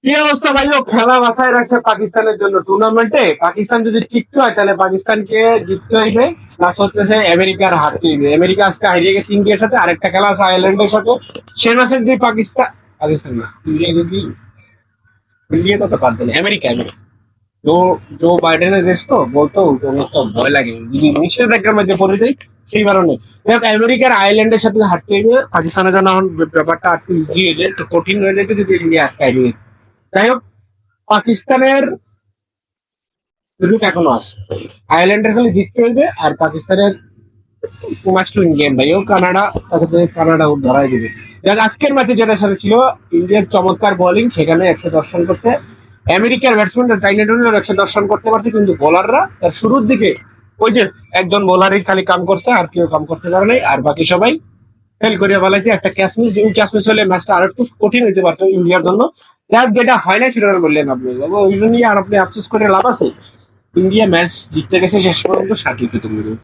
কি অবস্থা ভাই? ও খেলা বাঁচায় রাখছে পাকিস্তানের জন্য। টুর্নামেন্টে পাকিস্তান যদি টিকতে হয় তাহলে পাকিস্তানকে জিততে হইবে, প্লাস হচ্ছে আমেরিকার হারতে হইবে। আমেরিকা আজকে হারিয়ে গেছে ইন্ডিয়ার সাথে, আরেকটা খেলা আছে আয়ারল্যান্ডের সাথে। সে ম্যাচে যদি পাকিস্তান, পাকিস্তান না, ইন্ডিয়া যদি, ইন্ডিয়া তো বাদ দিলে আমেরিকা, আমেরিকা জো জো বাইডেনের দেশ তো, বলতো আমার তো ভয় লাগে যদি নিষেধাজ্ঞার মধ্যে পড়ে যাই, সেই কারণে। দেখ, আমেরিকার আয়ারল্যান্ডের সাথে হারতে হইবে পাকিস্তানের জন্য। এখন ব্যাপারটা একটু ইজি হয়ে যায়, একটু কঠিন হয়ে যেত যদি ইন্ডিয়া আজকে হারিয়ে। যাই হোক, পাকিস্তানের সুযোগ এখনো আছে। আয়ারল্যান্ডের খালি জিততে হইবে, আর পাকিস্তানের ম্যাচ টু ইন্ডিয়ান ভাই, ও কানাডা, তাদের কানাডা ও ধরাই দিবে। দেখ, আজকের ম্যাচে যেটা সাথে ছিল, ইন্ডিয়ার চমৎকার বোলিং, সেখানে 110 রান করতে আমেরিকার ব্যাটসম্যানরা টাইনেটনের 110 রান করতে পারছে, কিন্তু বোলাররা তার শুরুর দিকে ওই যে একজন বোলারই খালি কাম করছে, আর কেউ কাম করতে পারে নাই, আর বাকি সবাই ফেল করে ফেলাইছে। একটা ক্যাচ মিস, যে ক্যাচ মিস হলে ম্যাচটা আর একটু কঠিন হইতে পারতো ইন্ডিয়ার জন্য। যাক, যেটা হয় না সেটা আর বললেন আপনি বাবা, ওই জন্যই আর আপনি আফসোস করে লাভ আছে। ইন্ডিয়া ম্যাচ জিততে গেছে শেষ পর্যন্ত 7 উইকেটে।